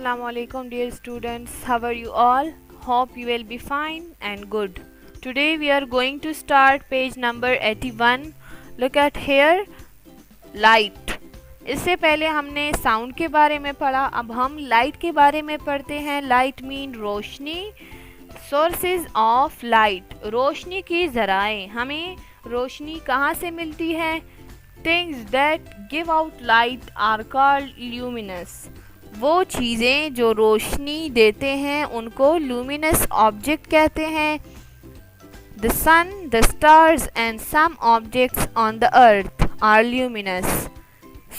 Assalamu alaikum dear students. How are you all? Hope you will be fine and good. Today we are going to start page number 81. Look at here. Light. इससे पहले हमने sound के बारे में पढ़ा, अब हम light के बारे में पढ़ते हैं. लाइट मीन रोशनी. सोर्सेज ऑफ लाइट, रोशनी की ज़राएं. हमें रोशनी कहाँ से मिलती है? Things that give out light are called luminous. वो चीज़ें जो रोशनी देते हैं उनको ल्यूमिनस ऑब्जेक्ट कहते हैं. The sun, the stars and some objects on the earth are luminous.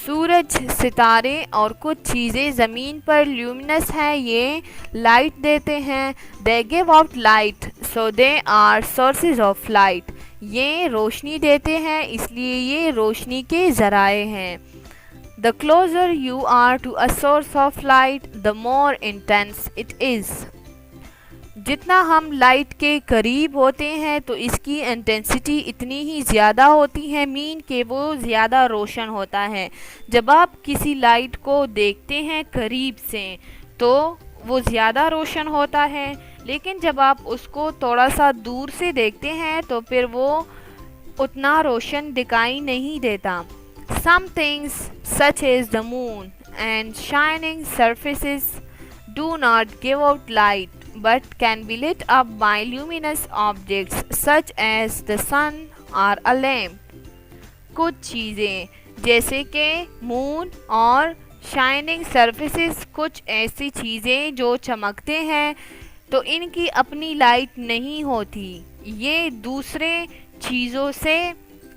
सूरज, सितारे और कुछ चीज़ें ज़मीन पर ल्यूमिनस हैं, ये लाइट देते हैं. They give out light so they are sources of light. ये रोशनी देते हैं इसलिए ये रोशनी के ज़राए हैं. The closer you are to a source of light, the more intense it is. जितना हम लाइट के करीब होते हैं तो इसकी इंटेंसिटी इतनी ही ज़्यादा होती है, मीन कि वो ज़्यादा रोशन होता है. जब आप किसी लाइट को देखते हैं करीब से तो वो ज़्यादा रोशन होता है, लेकिन जब आप उसको थोड़ा सा दूर से देखते हैं तो फिर वो उतना रोशन दिखाई नहीं देता. Some things such as the moon and shining surfaces do not give out light but can be lit up by luminous objects such as the sun or a lamp. कुछ चीज़ें जैसे कि मून और शाइनिंग सरफेसेस कुछ ऐसी चीज़ें जो चमकते हैं तो इनकी अपनी लाइट नहीं होती, ये दूसरे चीज़ों से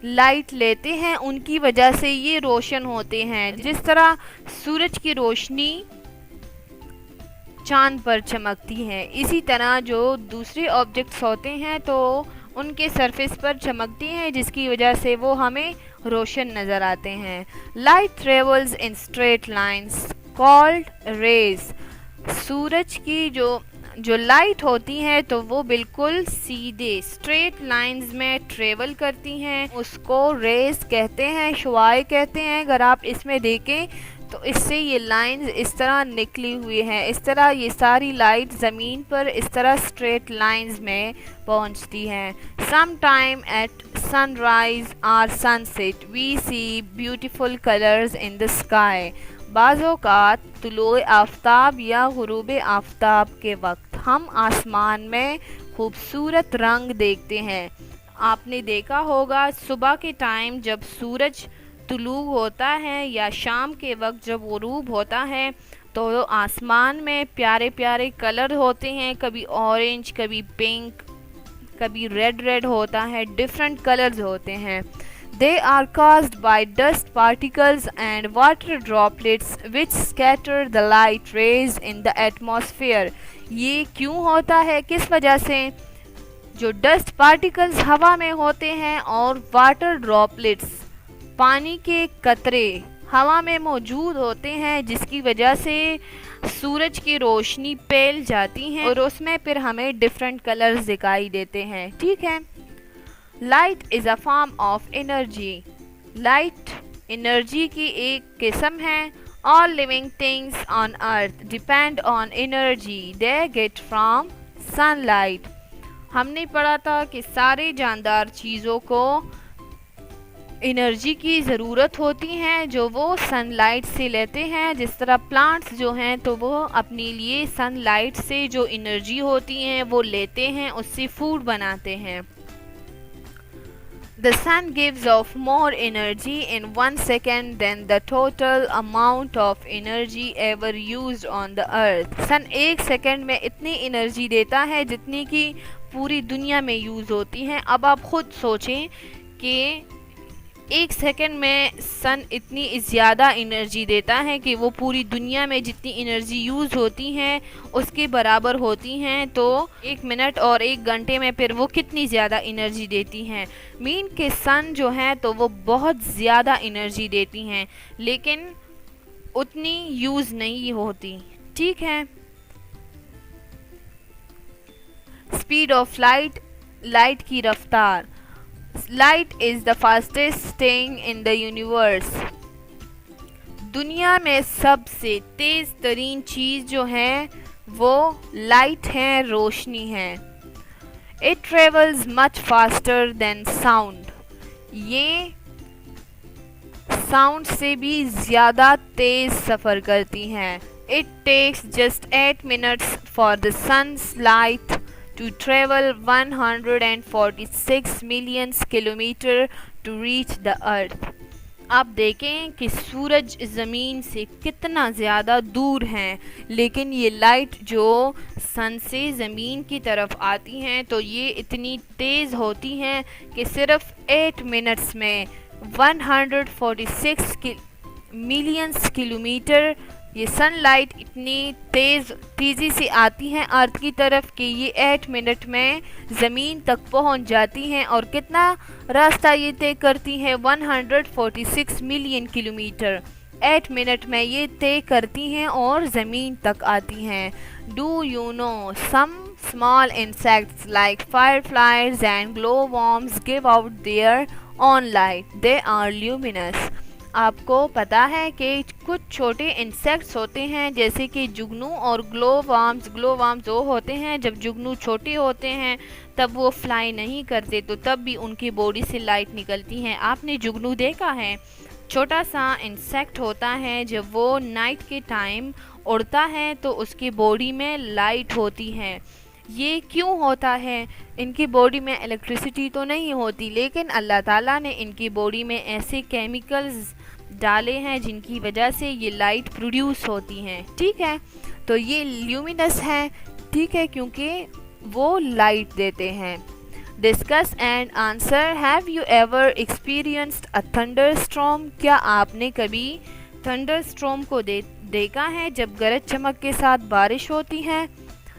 लाइट लेते हैं, उनकी वजह से ये रोशन होते हैं. जिस तरह सूरज की रोशनी चांद पर चमकती है, इसी तरह जो दूसरे ऑब्जेक्ट्स होते हैं तो उनके सरफेस पर चमकती हैं जिसकी वजह से वो हमें रोशन नज़र आते हैं. Light travels in straight lines called rays. सूरज की जो लाइट होती हैं तो वो बिल्कुल सीधे स्ट्रेट लाइंस में ट्रेवल करती हैं, उसको रेज कहते हैं, शुआएं कहते हैं. अगर आप इसमें देखें तो इससे ये लाइंस इस तरह निकली हुई हैं, इस तरह ये सारी लाइट ज़मीन पर इस तरह स्ट्रेट लाइंस में पहुंचती हैं. सम टाइम एट सनराइज और sunset we see beautiful colours in the sky. बाज़ों का तुलुए आफ्ताब या गुरूब आफ्ताब के वक्त हम आसमान में खूबसूरत रंग देखते हैं. आपने देखा होगा सुबह के टाइम जब सूरज तुलू होता है या शाम के वक्त जब गुरूब होता है तो आसमान में प्यारे प्यारे कलर होते हैं, कभी ऑरेंज, कभी पिंक, कभी रेड होता है, डिफरेंट कलर्स होते हैं. They are caused by dust particles and water droplets which scatter the light rays in the atmosphere. ये क्यों होता है, किस वजह से? जो डस्ट पार्टिकल्स हवा में होते हैं और वाटर ड्रॉपलेट्स पानी के कतरे हवा में मौजूद होते हैं जिसकी वजह से सूरज की रोशनी फैल जाती है और उसमें फिर हमें डिफरेंट कलर्स दिखाई देते हैं. ठीक है. Light is a form of energy. Light energy की एक किस्म है. All living things on earth depend on energy they get from sunlight. हमने पढ़ा था कि सारे जानदार चीज़ों को एनर्जी की ज़रूरत होती है जो वो सनलाइट से लेते हैं. जिस तरह प्लांट्स जो हैं तो वो अपने लिए सनलाइट से जो एनर्जी होती हैं वो लेते हैं, उससे फूड बनाते हैं. The sun gives off more energy in 1 second than the total amount of energy ever used on the earth. Sun 1 second में इतनी एनर्जी देता है जितनी कि पूरी दुनिया में यूज़ होती है. अब आप खुद सोचें कि 1 सेकेंड में सन इतनी ज़्यादा एनर्जी देता है कि वो पूरी दुनिया में जितनी एनर्जी यूज़ होती हैं उसके बराबर होती हैं, तो 1 मिनट और 1 घंटे में फिर वो कितनी ज़्यादा एनर्जी देती हैं. मीन के सन जो हैं तो वो बहुत ज़्यादा एनर्जी देती हैं लेकिन उतनी यूज़ नहीं होती. ठीक है. स्पीड ऑफ लाइट, लाइट की रफ्तार. Light is the fastest thing in the universe. दुनिया में सबसे तेज तरीन चीज जो है वो लाइट है, रोशनी है। It travels much faster than sound. ये साउंड से भी ज्यादा तेज सफर करती हैं। It takes just 8 minutes for the sun's light to travel 146 million kilometre to reach the earth. आप देखें कि सूरज ज़मीन से कितना ज़्यादा दूर है, लेकिन ये लाइट जो सन से ज़मीन की तरफ आती हैं तो ये इतनी तेज़ होती हैं कि सिर्फ 8 मिनट्स में 146 मिलियन किलोमीटर ये सनलाइट इतनी तेज़ी से आती हैं अर्थ की तरफ कि ये 8 मिनट में ज़मीन तक पहुंच जाती हैं। और कितना रास्ता ये तय करती हैं? 146 मिलियन किलोमीटर 8 मिनट में ये तय करती हैं और ज़मीन तक आती हैं। Do you know some small insects like fireflies and glowworms give out their own light. They are luminous. आपको पता है कि कुछ छोटे इंसेक्ट्स होते हैं जैसे कि जुगनू और ग्लोवर्म्स वो होते हैं जब जुगनू छोटे होते हैं तब वो फ्लाई नहीं करते तो तब भी उनकी बॉडी से लाइट निकलती हैं। आपने जुगनू देखा है? छोटा सा इंसेक्ट होता है, जब वो नाइट के टाइम उड़ता है तो उसकी बॉडी में लाइट होती है। ये क्यों होता है? इनकी बॉडी में इलेक्ट्रिसिटी तो नहीं होती, लेकिन अल्लाह ताला ने इनकी बॉडी में ऐसे केमिकल्स डाले हैं जिनकी वजह से ये लाइट प्रोड्यूस होती हैं। ठीक है, तो ये ल्यूमिनस है, ठीक है, क्योंकि वो लाइट देते हैं। Discuss and answer. Have you ever experienced a thunder storm? क्या आपने कभी थंडर स्टॉर्म को देखा है जब गरज चमक के साथ बारिश होती है?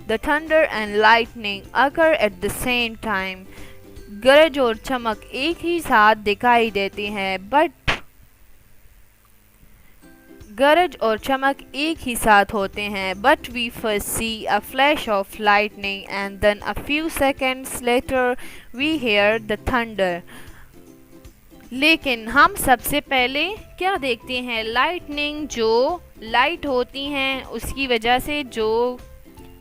The thunder and lightning occur at the same time. गरज और चमक एक ही साथ दिखाई देती हैं, बट गरज और चमक एक ही साथ होते हैं, but we first see a flash of lightning and then a few seconds later we hear the thunder. लेकिन हम सबसे पहले क्या देखते हैं? लाइटनिंग। जो लाइट होती हैं उसकी वजह से जो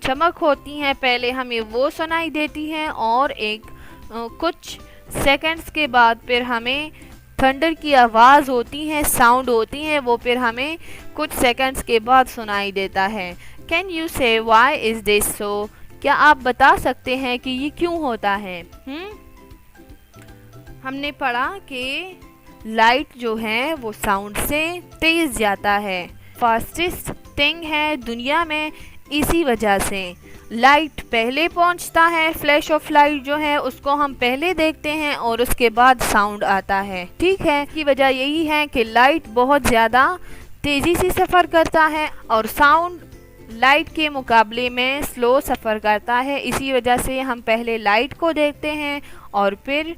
चमक होती हैं पहले हमें वो सुनाई देती हैं और कुछ सेकंड्स के बाद फिर हमें थंडर की आवाज़ होती है, साउंड होती है, वो फिर हमें कुछ सेकंड्स के बाद सुनाई देता है। कैन यू से वाई इज़ दिस सो? क्या आप बता सकते हैं कि ये क्यों होता है? हमने पढ़ा कि लाइट जो है वो साउंड से तेज़ जाता है, फास्टेस्ट थिंग है दुनिया में। इसी वजह से लाइट पहले पहुंचता है, फ्लैश ऑफ लाइट जो है उसको हम पहले देखते हैं और उसके बाद साउंड आता है। ठीक है, की वजह यही है कि लाइट बहुत ज़्यादा तेज़ी से सफ़र करता है और साउंड लाइट के मुकाबले में स्लो सफ़र करता है। इसी वजह से हम पहले लाइट को देखते हैं और फिर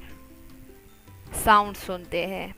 साउंड सुनते हैं।